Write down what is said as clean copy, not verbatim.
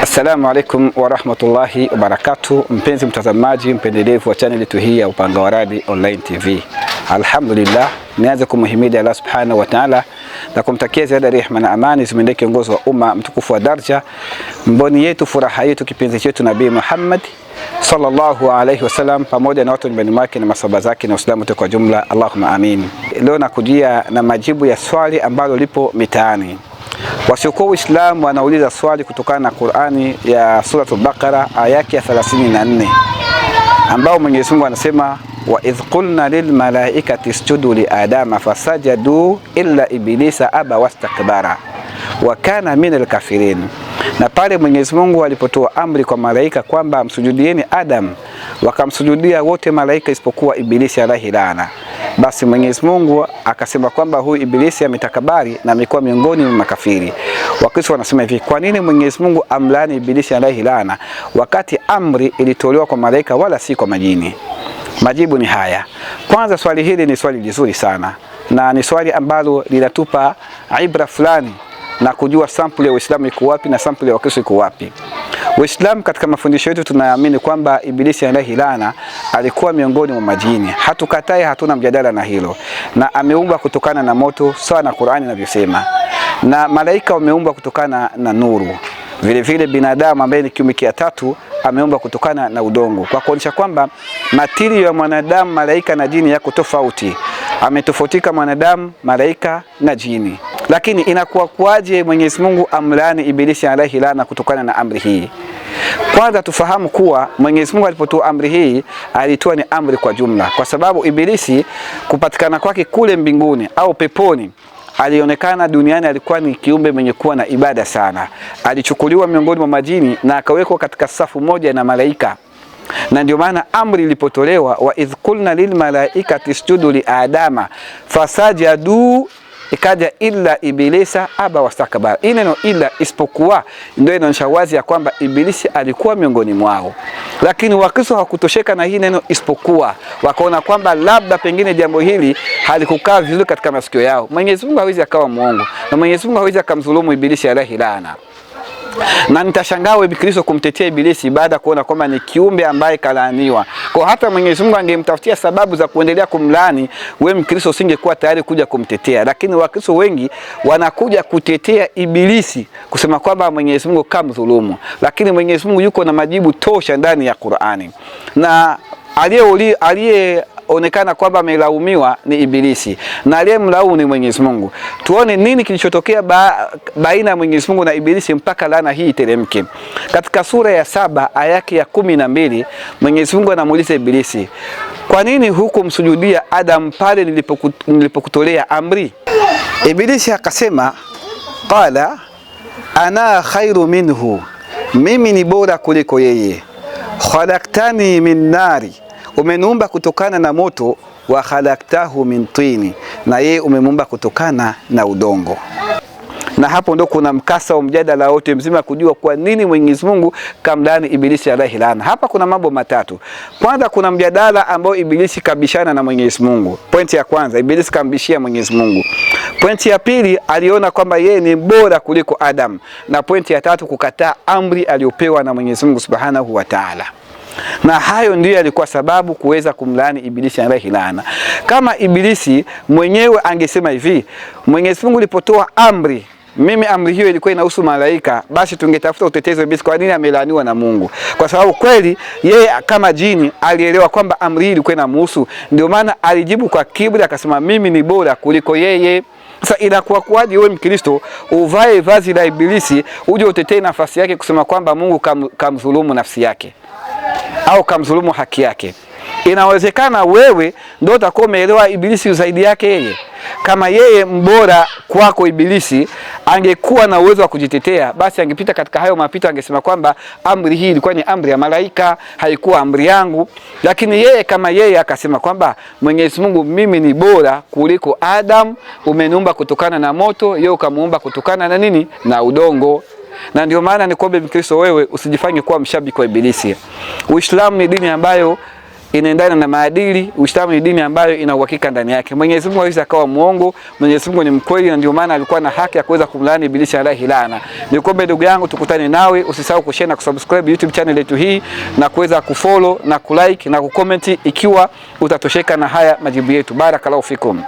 Assalamu alaikum wa rahmatullahi wa barakatuh. Mpenzi mtazamaji mpendelevu wa channel yetu hii ya Upanga wa Radi Online TV. Alhamdulillah, nianze kumhimidi Allah subhanahu wa ta'ala na kumtakia ziada rehema na amani zimwendee kiongozi wa umma mtukufu wa daraja, mboni yetu, furaha yetu, kipenzi chetu Nabii Muhammad sallallahu alaihi wasallam, pamoja na watu nyumbani mwake na masahaba zake na Uislamu kwa jumla. Allahumma amin. Leo nakujia na majibu ya swali ambalo lipo mitaani. Wasiokuwa Uislamu wanauliza swali kutokana na Qur'ani ya Suratul Baqara aya ya 34, ambao Mwenyezi Mungu anasema wa idh qulna lil malaikati isjudu li adama fasajadu illa iblisa aba wastakbara wa kana minal kafirin. Na pale Mwenyezi Mungu alipotoa amri kwa malaika kwamba msujudieni Adam, wakamsujudia wote malaika isipokuwa Ibilisi alayhi laana. Basi Mwenyezi Mungu akasema kwamba huyu Ibilisi ametakabari na amekuwa miongoni mwa makafiri. Wakristo wanasema hivi, kwa nini Mwenyezi Mungu amlaani Ibilisi alayhi laana wakati amri ilitolewa kwa malaika wala si kwa majini? Majibu ni haya. Kwanza, swali hili ni swali zuri sana na ni swali ambalo linatupa ibra fulani na kujua sample ya Uislamu iko wapi na sample ya Wakristo iko wapi. Uislamu katika mafundisho yetu tunaamini kwamba Ibilisi alayhi laana alikuwa miongoni mwa majini. Hatukatai, hatuna mjadala na hilo. Na ameumbwa kutokana na moto sawa na Qur'ani inavyosema. Na malaika wameumbwa kutokana na nuru. Vile vile binadamu ambaye ni kiumbe cha tatu ameumbwa kutokana na udongo. Kwa kuonyesha kwamba matili ya mwanadamu, malaika na jini yako tofauti. Ametofautika mwanadamu, malaika na jini. Lakini inakuwa kuaje Mwenyezi Mungu amlaani Ibilisi alayhi laana kutokana na amri hii? Kwanza tufahamu kuwa Mwenyezi Mungu alipotoa amri hii alitoa ni amri kwa jumla, kwa sababu Ibilisi kupatikana kwake kule mbinguni au peponi alionekana duniani alikuwa ni kiumbe mwenye kuwa na ibada sana. Alichukuliwa miongoni mwa majini na akawekwa katika safu moja na malaika. Na ndio maana amri ilipotolewa wa idh qulna lil malaikati isjudu li adama fasajadu, ikaja illa ibilisa aba wastakbara. Neno illa, isipokuwa, ndio inaonyesha wazi ya kwamba Ibilisi alikuwa miongoni mwao. Lakini Wakristo hawakutosheka na hii neno isipokuwa, wakaona kwamba labda pengine jambo hili halikukaa vizuri katika masikio yao. Mwenyezi Mungu hawezi akawa muongo na Mwenyezi Mungu hawezi akamdhulumu Ibilisi alayhi laana. Na nitashangaa wewe Mkristo kumtetea Ibilisi baada kuona kwamba ni kiumbe ambaye kalaaniwa. Kwa hata Mwenyezi Mungu angemtafutia sababu za kuendelea kumlaani, wewe Mkristo usingekuwa tayari kuja kumtetea. Lakini Wakristo wengi wanakuja kutetea Ibilisi, kusema kwamba Mwenyezi Mungu kamdhulumu. Lakini Mwenyezi Mungu yuko na majibu tosha ndani ya Qur'ani. Na aliyeonekana kwamba amelaumiwa ni Ibilisi na aliyemlaumu ni Mwenyezi Mungu. Tuone nini kilichotokea baina ya Mwenyezi Mungu na Ibilisi mpaka laana hii teremke. Katika sura ya 7 aya ya 12, Mwenyezi Mungu anamuuliza Ibilisi, kwa nini hukumsujudia Adam pale nilipokutolea amri? Ibilisi akasema, qala ana khairu minhu, mimi ni bora kuliko yeye. Khalaqtani min nari, umeniumba kutokana na moto, wa khalaqtahu min tini, na yeye umemuumba kutokana na udongo. Na hapo ndo kuna mkasa wa mjadala wote mzima kujua kwa nini Mwenyezi Mungu kamlaani Ibilisi alayhi laana. Hapa kuna mambo matatu. Kwanza, kuna mjadala ambao Ibilisi kabishana na Mwenyezi Mungu. Pointi ya kwanza, Ibilisi kambishia Mwenyezi Mungu. Pointi ya pili, aliona kwamba yeye ni bora kuliko Adam. Na pointi ya tatu, kukataa amri aliyopewa na Mwenyezi Mungu Subhanahu wa Ta'ala. Na hayo ndiyo yalikuwa sababu kuweza kumlaani Ibilisi alayhi laana. Kama Ibilisi mwenyewe angesema hivi, Mwenyezi Mungu alipotoa amri, mimi amri hiyo ilikuwa inahusu malaika, basi tungetafuta utetezi wa Ibilisi kwa nini amelaaniwa na Mungu. Kwa sababu kweli yeye kama jini alielewa kwamba amri hii ilikuwa inamhusu, ndio maana alijibu kwa kiburi akasema mimi ni bora kuliko yeye. Sasa inakuwa kuaje wewe Mkristo uvae vazi la Ibilisi uje utetee nafasi yake kusema kwamba Mungu kamdhulumu nafsi yake au kamdhulumu haki yake? Inawezekana wewe ndio utakuwa umeelewa Ibilisi zaidi yake yeye. Kama yeye mbora kwako Ibilisi angekuwa na uwezo wa kujitetea, basi angepita katika hayo mapito, angesema kwamba amri hii ilikuwa ni amri ya malaika, haikuwa amri yangu. Lakini yeye kama yeye akasema kwamba Mwenyezi Mungu, mimi ni bora kuliko Adam, umeniumba kutokana na moto, yeye ukamuumba kutokana na nini? Na udongo. Na ndio maana nikuombe Mkristo, wewe usijifanye kuwa mshabiki wa Ibilisi. Uislamu ni dini ambayo inaendana na maadili. Uislamu ni dini ambayo ina uhakika ndani yake. Mwenyezi Mungu hawezi akawa muongo, Mwenyezi Mungu ni mkweli, na ndio maana alikuwa na haki ya kuweza kumlaani ibilisi alayhi laana. Nikombe ndugu yangu, tukutane nawe, usisahau kushare na kusubscribe YouTube channel yetu hii na kuweza kufollow na kulike na kucomment ikiwa utatosheka na haya majibu yetu. Barakallahu fikum.